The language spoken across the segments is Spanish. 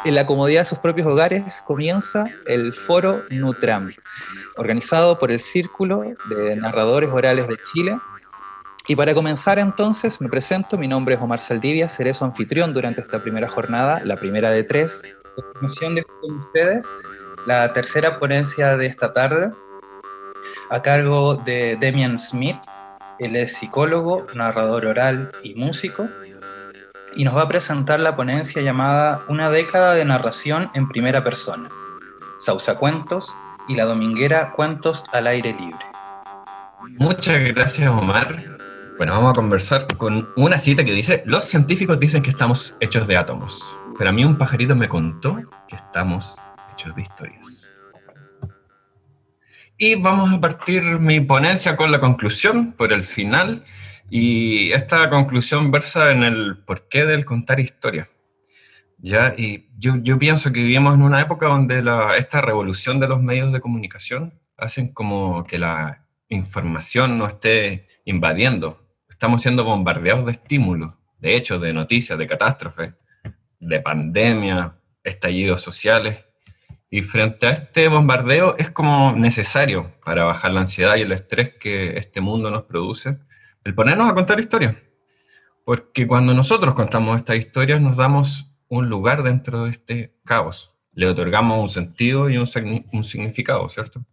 En la comodidad de sus propios hogares comienza el Foro Nutram, organizado por el Círculo de Narradores Orales de Chile. Y para comenzar entonces me presento, mi nombre es Omar Saldivia, seré su anfitrión durante esta primera jornada, la primera de tres. A continuación dejo con ustedes la tercera ponencia de esta tarde, a cargo de Demian Smith. Él es psicólogo, narrador oral y músico, y nos va a presentar la ponencia llamada Una década de narración en primera persona, Sausacuentos y La Dominguera Cuentos al aire libre. Muchas gracias, Omar. Bueno, vamos a conversar con una cita que dice: los científicos dicen que estamos hechos de átomos, pero a mí un pajarito me contó que estamos hechos de historias. Y vamos a partir mi ponencia con la conclusión, por el final, y esta conclusión versa en el porqué del contar historias. ¿Ya? Y yo pienso que vivimos en una época donde esta revolución de los medios de comunicación hacen como que la información nos esté invadiendo. Estamos siendo bombardeados de estímulos, de hechos, de noticias, de catástrofes, de pandemia, estallidos sociales. Y frente a este bombardeo es como necesario para bajar la ansiedad y el estrés que este mundo nos produce, el ponernos a contar historias. Porque cuando nosotros contamos estas historias nos damos un lugar dentro de este caos. Le otorgamos un sentido y un significado, ¿cierto?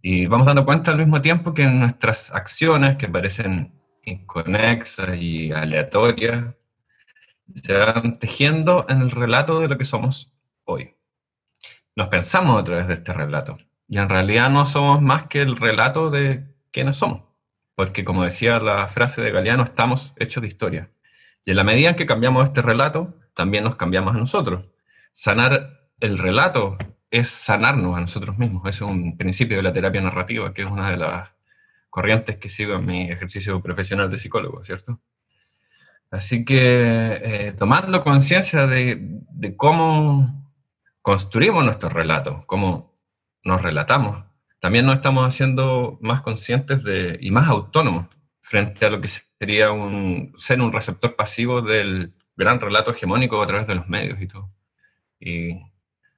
Y vamos dando cuenta al mismo tiempo que nuestras acciones, que parecen inconexas y aleatorias, se van tejiendo en el relato de lo que somos hoy. Nos pensamos a través de este relato, y en realidad no somos más que el relato de quiénes somos, porque como decía la frase de Galeano, estamos hechos de historia. Y en la medida en que cambiamos este relato, también nos cambiamos a nosotros. Sanar el relato es sanarnos a nosotros mismos. Ese es un principio de la terapia narrativa, que es una de las corrientes que sigo en mi ejercicio profesional de psicólogo, ¿cierto? Así que tomando conciencia de cómo construimos nuestros relatos, cómo nos relatamos, también nos estamos haciendo más conscientes y más autónomos frente a lo que sería ser un receptor pasivo del gran relato hegemónico a través de los medios y todo. Y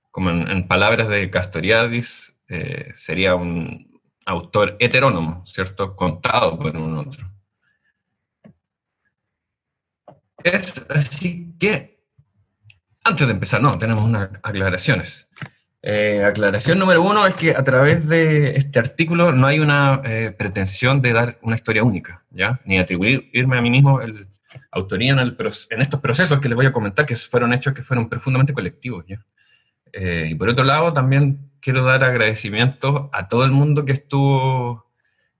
como en palabras de Castoriadis, sería un autor heterónomo, ¿cierto? Contado por un otro. Es así que, antes de empezar, tenemos unas aclaraciones. Aclaración número 1 es que a través de este artículo no hay una pretensión de dar una historia única, ¿ya? Ni atribuirme a mí mismo autoría en estos procesos que les voy a comentar, que fueron hechos que fueron profundamente colectivos, ¿ya? Y por otro lado, también quiero dar agradecimientos a todo el mundo que estuvo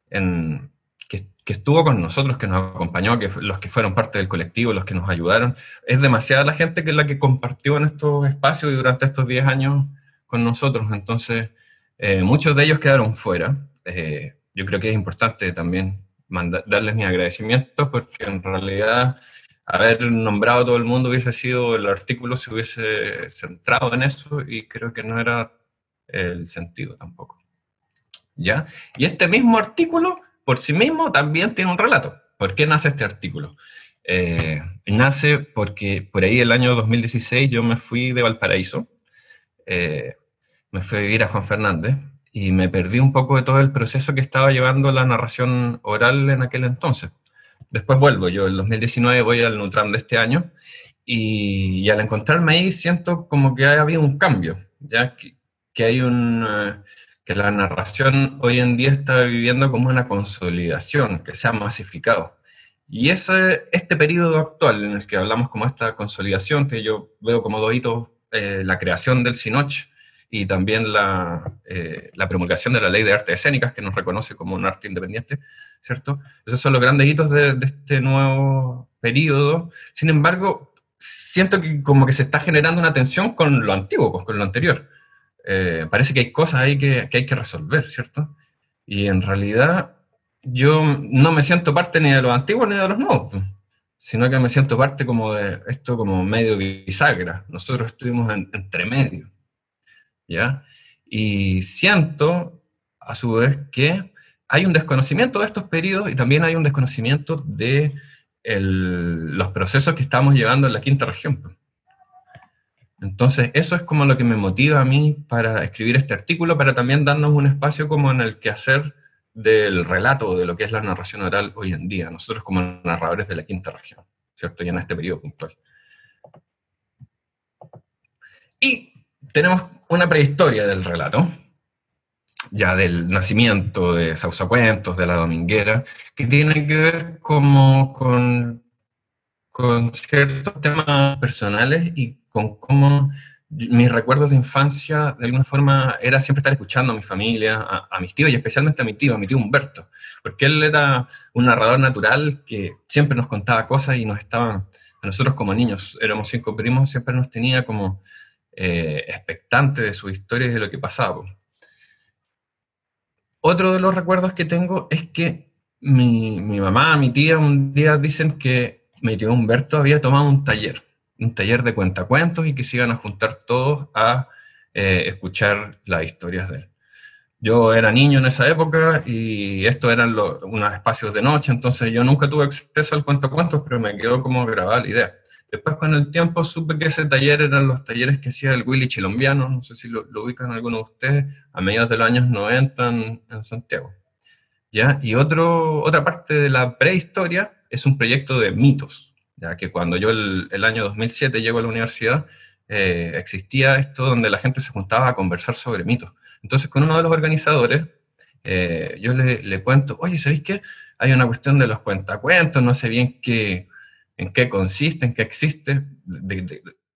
que estuvo con nosotros, que nos acompañó, los que fueron parte del colectivo, los que nos ayudaron. Es demasiada la gente que es la que compartió en estos espacios y durante estos 10 años con nosotros. Entonces, muchos de ellos quedaron fuera. Yo creo que es importante también darles mis agradecimientos, porque en realidad haber nombrado a todo el mundo hubiese sido, el artículo se hubiese centrado en eso, y creo que no era el sentido tampoco. ¿Ya? Y este mismo artículo, por sí mismo, también tiene un relato. ¿Por qué nace este artículo? Nace porque por ahí el año 2016 yo me fui de Valparaíso, me fui a vivir a Juan Fernández, y me perdí un poco de todo el proceso que estaba llevando la narración oral en aquel entonces. Después vuelvo, yo en 2019 voy al Nutram de este año, y al encontrarme ahí siento como que ha habido un cambio, ya que hay que la narración hoy en día está viviendo como una consolidación, que se ha masificado. Y este periodo actual en el que hablamos como esta consolidación, que yo veo como dos hitos, la creación del CINOCH y también la promulgación de la Ley de Artes Escénicas, que nos reconoce como un arte independiente, ¿cierto? Esos son los grandes hitos de este nuevo periodo. Sin embargo, siento que como que se está generando una tensión con lo antiguo, pues, con lo anterior. Parece que hay cosas ahí que hay que resolver, ¿cierto? Y en realidad yo no me siento parte ni de los antiguos ni de los nuevos, pues, sino que me siento parte como de esto, como medio bisagra. Nosotros estuvimos entre medio, ¿ya? Y siento, a su vez, que hay un desconocimiento de estos periodos y también hay un desconocimiento de los procesos que estamos llevando en la quinta región. Entonces, eso es como lo que me motiva a mí para escribir este artículo, para también darnos un espacio como en el que hacer del relato de lo que es la narración oral hoy en día, nosotros como narradores de la quinta región, ¿cierto? Y en este periodo puntual. Y tenemos una prehistoria del relato, ya del nacimiento de Sausacuentos, de La Dominguera, que tiene que ver como con ciertos temas personales y con cómo mis recuerdos de infancia, de alguna forma, era siempre estar escuchando a mi familia, a mis tíos, y especialmente a mi tío Humberto, porque él era un narrador natural que siempre nos contaba cosas y a nosotros como niños, éramos 5 primos, siempre nos tenía como expectantes de sus historias y de lo que pasaba. Otro de los recuerdos que tengo es que mi mamá, mi tía, un día dicen que mi tío Humberto había tomado un taller de cuentacuentos y que se iban a juntar todos a escuchar las historias de él. Yo era niño en esa época y estos eran unos espacios de noche, entonces yo nunca tuve acceso al cuentacuentos, pero me quedó como grabada la idea. Después con el tiempo supe que ese taller eran los talleres que hacía el Willy Chilombiano, no sé si lo ubican algunos de ustedes, a mediados de los años 90 en Santiago. ¿Ya? Y otra parte de la prehistoria es un proyecto de mitos, ya que cuando yo el año 2007 llego a la universidad, existía esto donde la gente se juntaba a conversar sobre mitos. Entonces con uno de los organizadores, yo le cuento, oye, ¿sabéis qué? Hay una cuestión de los cuentacuentos, no sé bien en qué consiste, en qué existe,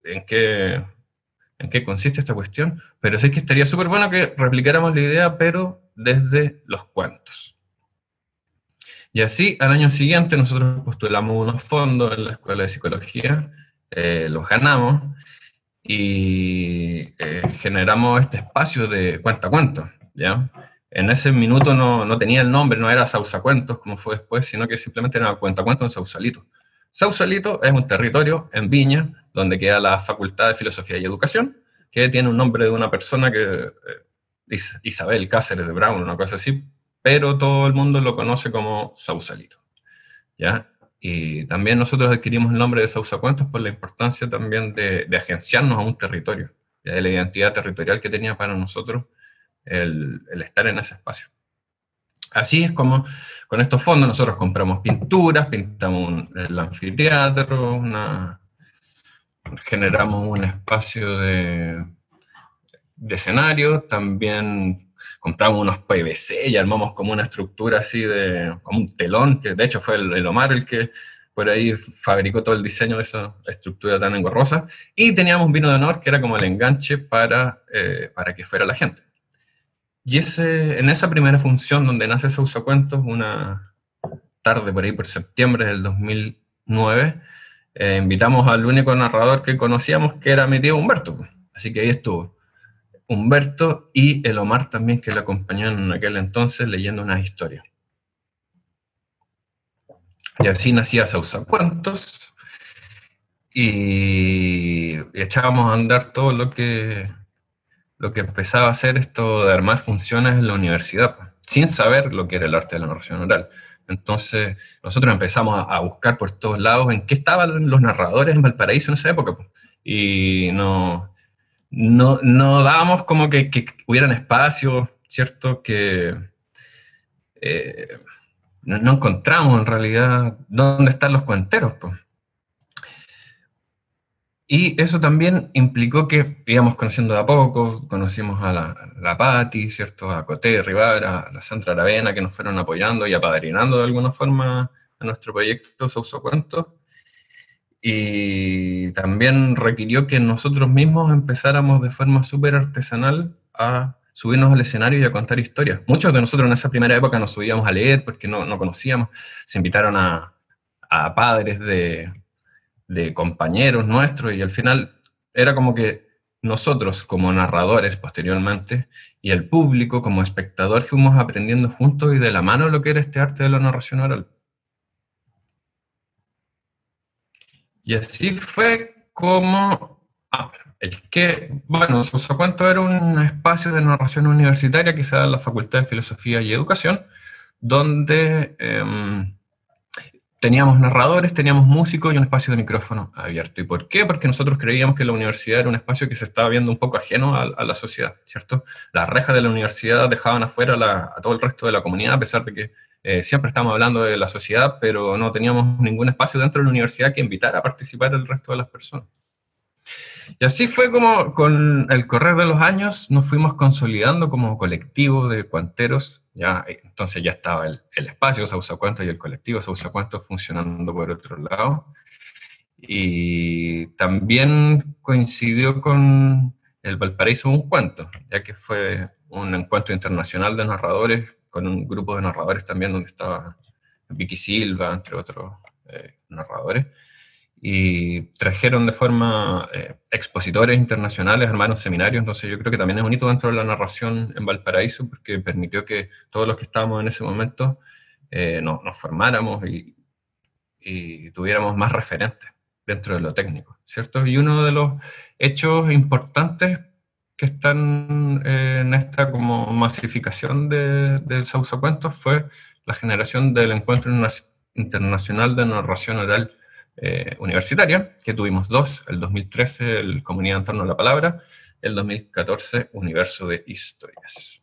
en qué consiste esta cuestión, pero sé que estaría súper bueno que replicáramos la idea, pero desde los cuentos. Y así, al año siguiente, nosotros postulamos unos fondos en la Escuela de Psicología, los ganamos, y generamos este espacio de cuentacuentos, ¿ya? En ese minuto no tenía el nombre, no era Sausacuentos como fue después, sino que simplemente era Cuentacuentos en Sausalito. Sausalito es un territorio en Viña, donde queda la Facultad de Filosofía y Educación, que tiene un nombre de una persona que Isabel Cáceres de Brown, una cosa así, pero todo el mundo lo conoce como Sausalito, ¿ya? Y también nosotros adquirimos el nombre de Sausacuentos por la importancia también de agenciarnos a un territorio, de la identidad territorial que tenía para nosotros el estar en ese espacio. Así es como con estos fondos nosotros compramos pinturas, pintamos el anfiteatro, generamos un espacio de escenario, también compramos unos PVC y armamos como una estructura así como un telón, que de hecho fue el Omar el que por ahí fabricó todo el diseño de esa estructura tan engorrosa, y teníamos un vino de honor que era como el enganche para que fuera la gente. Y en esa primera función donde nace Sausacuentos, una tarde por ahí por septiembre del 2009, invitamos al único narrador que conocíamos, que era mi tío Humberto. Así que ahí estuvo Humberto y el Omar también, que le acompañó en aquel entonces leyendo unas historias. Y así nacía Sausacuentos y echábamos a andar todo lo que empezaba a hacer esto de armar funciones en la universidad, sin saber lo que era el arte de la narración oral. Entonces nosotros empezamos a buscar por todos lados en qué estaban los narradores en Valparaíso en esa época, y no dábamos como que hubieran espacios, ¿cierto? Que no encontramos en realidad dónde están los cuenteros, pues. Y eso también implicó que íbamos conociendo de a poco, conocimos a la Patti, ¿cierto? A Coté, Rivara, a la Sandra Aravena, que nos fueron apoyando y apadrinando de alguna forma a nuestro proyecto Sausacuentos. Y también requirió que nosotros mismos empezáramos de forma súper artesanal a subirnos al escenario y a contar historias. Muchos de nosotros en esa primera época nos subíamos a leer porque no conocíamos. Se invitaron a padres de compañeros nuestros, y al final era como que nosotros como narradores posteriormente y el público como espectador fuimos aprendiendo juntos y de la mano lo que era este arte de la narración oral. Y así fue como Sausacuentos era un espacio de narración universitaria que se da en la Facultad de Filosofía y Educación, donde teníamos narradores, teníamos músicos y un espacio de micrófono abierto. ¿Y por qué? Porque nosotros creíamos que la universidad era un espacio que se estaba viendo un poco ajeno a la sociedad, ¿cierto? Las rejas de la universidad dejaban afuera a todo el resto de la comunidad, a pesar de que siempre estábamos hablando de la sociedad, pero no teníamos ningún espacio dentro de la universidad que invitara a participar el resto de las personas. Y así fue como con el correr de los años nos fuimos consolidando como colectivo de cuanteros. Ya, entonces ya estaba el espacio Sausacuantos y el colectivo Sausacuantos funcionando por otro lado. Y también coincidió con el Valparaíso Un Cuento, ya que fue un encuentro internacional de narradores, con un grupo de narradores también donde estaba Vicky Silva, entre otros narradores. Y trajeron de forma expositores internacionales, armaron seminarios, entonces yo creo que también es un hito dentro de la narración en Valparaíso, porque permitió que todos los que estábamos en ese momento nos formáramos y tuviéramos más referentes dentro de lo técnico, ¿cierto? Y uno de los hechos importantes que están en esta como masificación del Sausacuentos fue la generación del Encuentro Internacional de Narración Oral universitaria, que tuvimos dos, el 2013 el Comunidad en torno a la palabra, el 2014 Universo de Historias.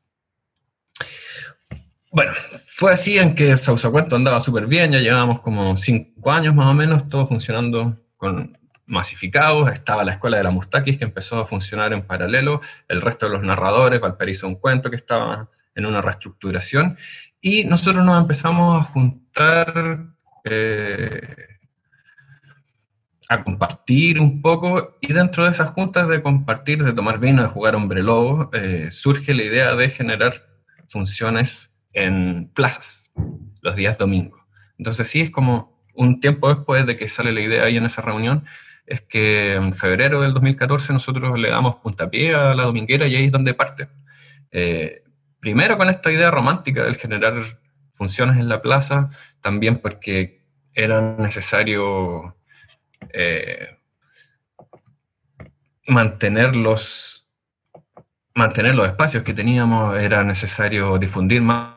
Bueno, fue así en que Sausacuentos andaba súper bien, ya llevábamos como 5 años más o menos, todo funcionando con masificados, estaba la Escuela de la Mustakis que empezó a funcionar en paralelo, el resto de los narradores, Valparaíso Un Cuento que estaba en una reestructuración, y nosotros nos empezamos a juntar a compartir un poco, y dentro de esas juntas de compartir, de tomar vino, de jugar hombre lobo, surge la idea de generar funciones en plazas, los días domingos. Entonces sí, es como un tiempo después de que sale la idea ahí en esa reunión, es que en febrero del 2014 nosotros le damos puntapié a la dominguera y ahí es donde parte. Primero con esta idea romántica del generar funciones en la plaza, también porque era necesario mantener los espacios que teníamos, era necesario difundir más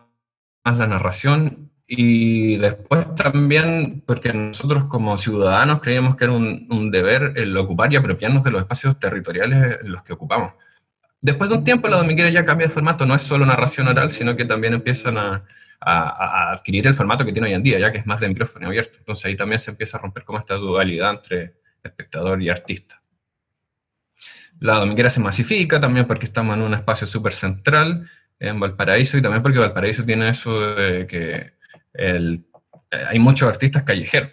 la narración, y después también porque nosotros como ciudadanos creíamos que era un deber el ocupar y apropiarnos de los espacios territoriales en los que ocupamos. Después de un tiempo la dominguera ya cambia de formato, no es solo narración oral, sino que también empiezan a adquirir el formato que tiene hoy en día, ya que es más de micrófono abierto. Entonces ahí también se empieza a romper como esta dualidad entre espectador y artista. La dominguera se masifica también porque estamos en un espacio súper central en Valparaíso, y también porque Valparaíso tiene eso de que hay muchos artistas callejeros,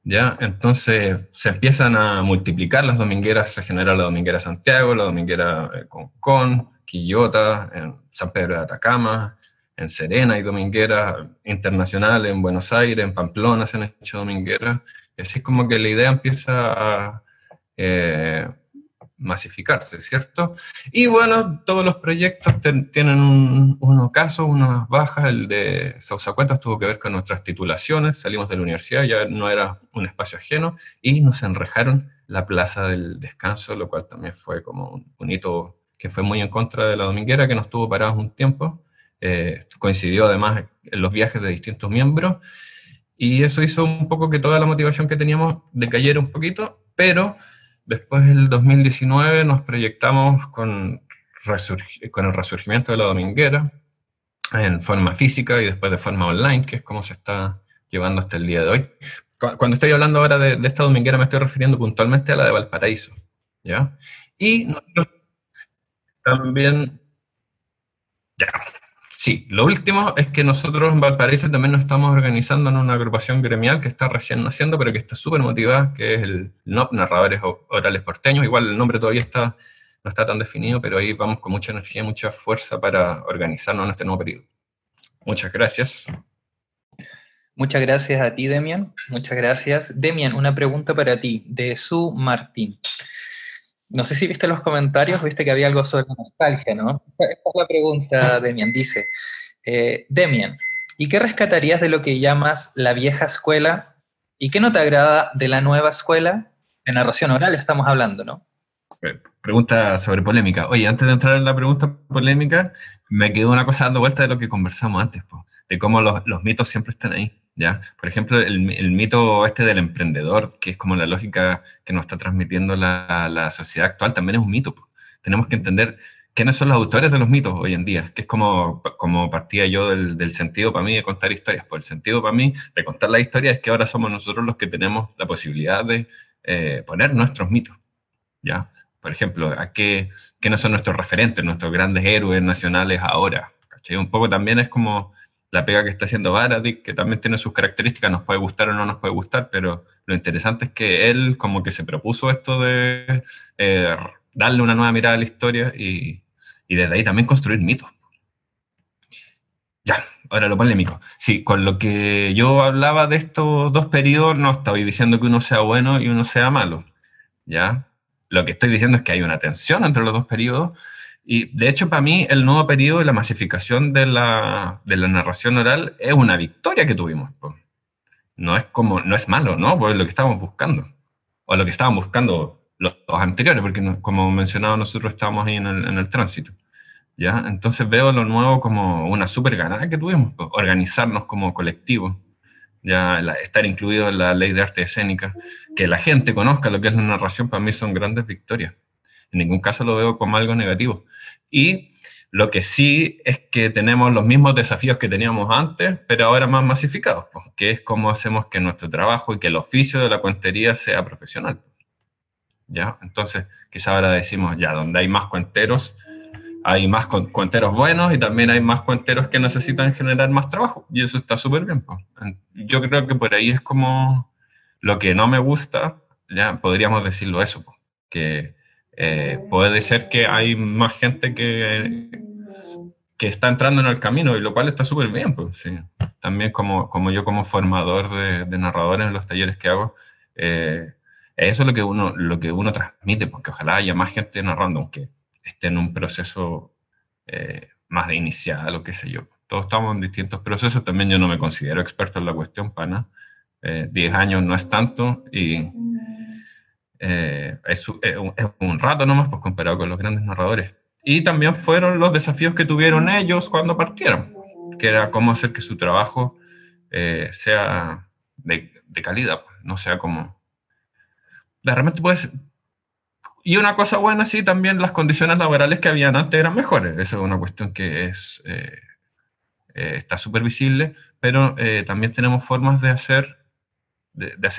¿ya? Entonces se empiezan a multiplicar las domingueras, se genera la dominguera Santiago, la dominguera Concón, Quillota, en San Pedro de Atacama, en Serena hay domingueras internacionales, en Buenos Aires, en Pamplona se han hecho domingueras, y así es como que la idea empieza a masificarse, ¿cierto? Y bueno, todos los proyectos tienen un ocaso, unas bajas. El de Sausacuentos tuvo que ver con nuestras titulaciones, salimos de la universidad, ya no era un espacio ajeno, y nos enrejaron la Plaza del Descanso, lo cual también fue como un hito que fue muy en contra de la dominguera, que nos tuvo parados un tiempo. Coincidió además en los viajes de distintos miembros, y eso hizo un poco que toda la motivación que teníamos decayera un poquito, pero después del 2019 nos proyectamos con el resurgimiento de la dominguera en forma física y después de forma online, que es como se está llevando hasta el día de hoy. Cuando estoy hablando ahora de esta dominguera me estoy refiriendo puntualmente a la de Valparaíso, ¿ya? Y nosotros también... Ya. Sí, lo último es que nosotros en Valparaíso también nos estamos organizando en una agrupación gremial que está recién naciendo, pero que está súper motivada, que es el NOP, Narradores Orales Porteños. Igual el nombre todavía no está tan definido, pero ahí vamos con mucha energía y mucha fuerza para organizarnos en este nuevo periodo. Muchas gracias. Muchas gracias a ti, Demian. Muchas gracias. Demian, una pregunta para ti, de Su Martín. No sé si viste los comentarios, viste que había algo sobre nostalgia, ¿no? Esta es la pregunta, Demian. Dice, Demian, ¿y qué rescatarías de lo que llamas la vieja escuela? ¿Y qué no te agrada de la nueva escuela? En narración oral estamos hablando, ¿no? Pregunta sobre polémica. Oye, antes de entrar en la pregunta polémica, me quedó una cosa dando vuelta de lo que conversamos antes, po, de cómo los mitos siempre están ahí, ¿ya? Por ejemplo, el mito este del emprendedor, que es como la lógica que nos está transmitiendo la sociedad actual, también es un mito, po. Tenemos que entender quiénes son los autores de los mitos hoy en día, que es como partía yo del sentido para mí de contar historias. Pues el sentido para mí de contar la historia es que ahora somos nosotros los que tenemos la posibilidad de poner nuestros mitos, ¿ya? Por ejemplo, quiénes son nuestros referentes, nuestros grandes héroes nacionales ahora, ¿cachai? Un poco también es como la pega que está haciendo Varadik, que también tiene sus características, nos puede gustar o no nos puede gustar, pero lo interesante es que él como que se propuso esto de darle una nueva mirada a la historia y desde ahí también construir mitos. Ya, ahora lo polémico. Sí, con lo que yo hablaba de estos dos periodos, no estoy diciendo que uno sea bueno y uno sea malo, ¿ya? Lo que estoy diciendo es que hay una tensión entre los dos periodos y de hecho para mí el nuevo periodo y la masificación de la narración oral es una victoria que tuvimos, pues. No es malo, ¿no? Pues es lo que estábamos buscando, o lo que estaban buscando los anteriores, porque como mencionaba nosotros estábamos ahí en el tránsito, ¿ya? Entonces veo lo nuevo como una súper ganada que tuvimos, pues, organizarnos como colectivo, ya estar incluido en la ley de arte escénica, que la gente conozca lo que es la narración, para mí son grandes victorias. En ningún caso lo veo como algo negativo. Y lo que sí es que tenemos los mismos desafíos que teníamos antes, pero ahora más masificados, pues, que es cómo hacemos que nuestro trabajo y que el oficio de la cuentería sea profesional, ¿ya? Entonces, quizá ahora decimos, ya, donde hay más cuenteros, hay más cuenteros buenos y también hay más cuenteros que necesitan generar más trabajo. Y eso está súper bien, pues. Yo creo que por ahí es como lo que no me gusta, ya podríamos decirlo eso, pues, que puede ser que hay más gente que está entrando en el camino, y lo cual está súper bien, pues, sí. También como yo como formador de narradores en los talleres que hago, eso es lo que uno transmite, porque ojalá haya más gente narrando, aunque esté en un proceso más de inicial o qué sé yo. Todos estamos en distintos procesos, también yo no me considero experto en la cuestión, para nada. 10 años no es tanto y es un rato nomás, pues comparado con los grandes narradores. Y también fueron los desafíos que tuvieron ellos cuando partieron, que era cómo hacer que su trabajo sea de calidad, pues, no sea como... De repente puedes... Y una cosa buena, sí, también las condiciones laborales que habían antes eran mejores. Eso es una cuestión que está súper visible, pero también tenemos formas de hacer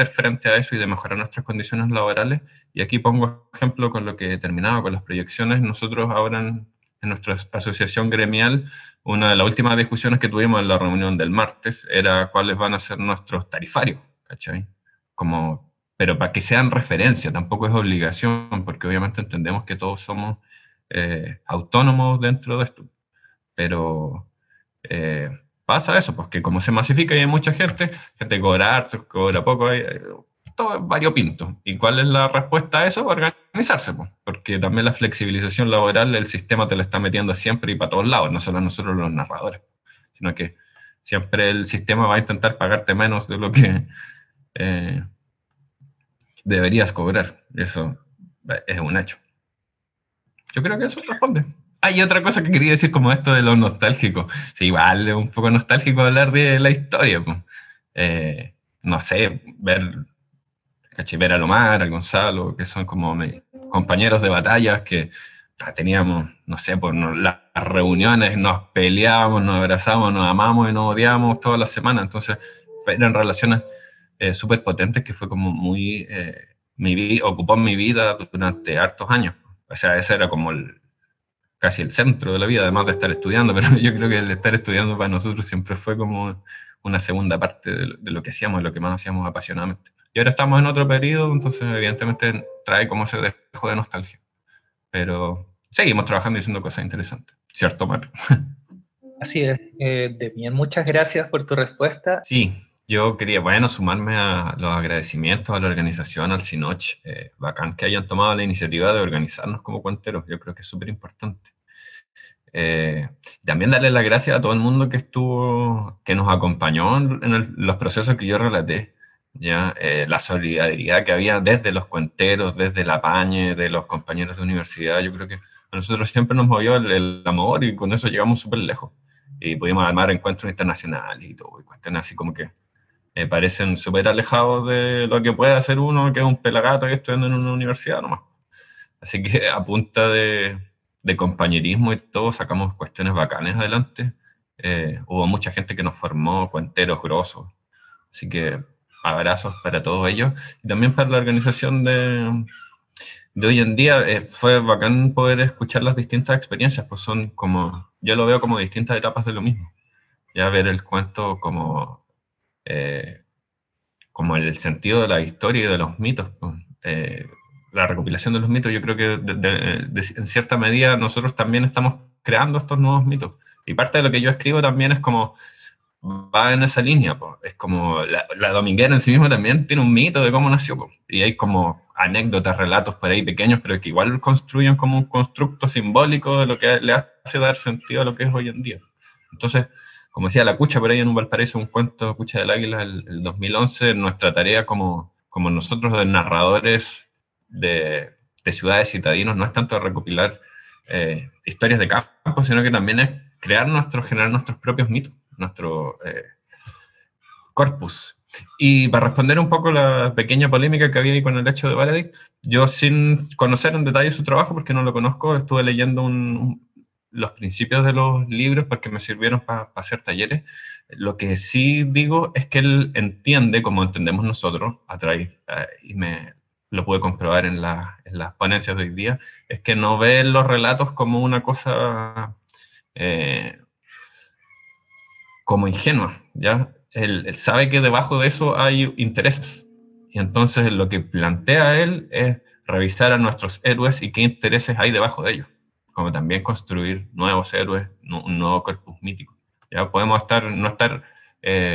frente a eso y de mejorar nuestras condiciones laborales. Y aquí pongo ejemplo con lo que terminaba, con las proyecciones. Nosotros ahora en nuestra asociación gremial, una de las últimas discusiones que tuvimos en la reunión del martes era cuáles van a ser nuestros tarifarios, ¿cachai? Pero para que sean referencia, tampoco es obligación, porque obviamente entendemos que todos somos autónomos dentro de esto. Pero pasa eso, pues que como se masifica y hay mucha gente cobra harto, cobra poco, todo es variopinto. ¿Y cuál es la respuesta a eso? Organizarse, pues, porque también la flexibilización laboral, el sistema te lo está metiendo siempre y para todos lados, no solo a nosotros los narradores, sino que siempre el sistema va a intentar pagarte menos de lo que eh, deberías cobrar. Eso es un hecho. Yo creo que eso responde. Hay otra cosa que quería decir como esto de lo nostálgico. Sí, igual es un poco nostálgico hablar de la historia, pues. No sé, ver a Lomar, a Gonzalo, que son como mis compañeros de batallas que teníamos, no sé, pues las reuniones, nos peleábamos, nos abrazamos, nos amamos y nos odiábamos todas las semanas. Entonces, eran relaciones súper potentes que fue como muy... ocupó mi vida durante hartos años. O sea, ese era como casi el centro de la vida, además de estar estudiando, pero yo creo que el estar estudiando para nosotros siempre fue como una segunda parte de lo que hacíamos, de lo que más hacíamos apasionadamente. Y ahora estamos en otro periodo, entonces evidentemente trae como ese dejo de nostalgia. Pero seguimos trabajando y haciendo cosas interesantes. ¿Cierto, Mar? Así es. Demian, muchas gracias por tu respuesta. Sí, yo quería, bueno, sumarme a los agradecimientos a la organización, al CINOCH. Bacán que hayan tomado la iniciativa de organizarnos como cuenteros. Yo creo que es súper importante. También darle las gracias a todo el mundo que nos acompañó en los procesos que yo relaté. ¿ya? La solidaridad que había desde los cuenteros, desde el apañe, de los compañeros de universidad. Yo creo que a nosotros siempre nos movió el amor y con eso llegamos súper lejos. Y pudimos armar encuentros internacionales y todo, y cuestiones así como que parecen súper alejados de lo que puede hacer uno, que es un pelagato que estudiando en una universidad nomás. Así que a punta de compañerismo y todo, sacamos cuestiones bacanes adelante. Hubo mucha gente que nos formó, cuenteros grosos. Así que abrazos para todos ellos. Y también para la organización de hoy en día, fue bacán poder escuchar las distintas experiencias, pues son como, yo lo veo como distintas etapas de lo mismo. Ya ver el cuento eh, como el sentido de la historia y de los mitos, pues. La recopilación de los mitos, yo creo que en cierta medida nosotros también estamos creando estos nuevos mitos. Y parte de lo que yo escribo también es como, va en esa línea, pues. Es como, la dominguera en sí misma también tiene un mito de cómo nació, pues. Y hay como anécdotas, relatos por ahí pequeños, pero que igual construyen como un constructo simbólico de lo que le hace dar sentido a lo que es hoy en día. Entonces, como decía la Cucha por ahí en un Valparaíso, un cuento, Cucha del Águila, el 2011, nuestra tarea como nosotros de narradores de ciudades citadinos no es tanto recopilar historias de campo, sino que también es generar nuestros propios mitos, nuestro corpus. Y para responder un poco la pequeña polémica que había ahí con el hecho de Valedict, yo sin conocer en detalle su trabajo, porque no lo conozco, estuve leyendo los principios de los libros porque me sirvieron para hacer talleres. Lo que sí digo es que él entiende, como entendemos nosotros, a través, y lo pude comprobar en las ponencias de hoy día, es que no ve los relatos como una cosa como ingenua, ¿ya? Él sabe que debajo de eso hay intereses. Y entonces lo que plantea él es revisar a nuestros héroes y qué intereses hay debajo de ellos, como también construir nuevos héroes, un nuevo corpus mítico. Ya podemos no estar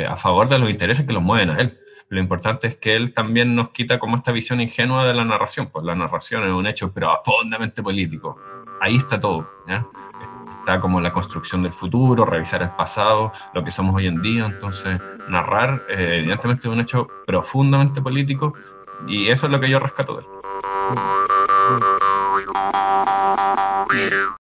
a favor de los intereses que los mueven a él. Lo importante es que él también nos quita como esta visión ingenua de la narración, pues la narración es un hecho profundamente político. Ahí está todo, ¿ya? Está como la construcción del futuro, revisar el pasado, lo que somos hoy en día. Entonces, narrar, evidentemente, es un hecho profundamente político y eso es lo que yo rescato de él.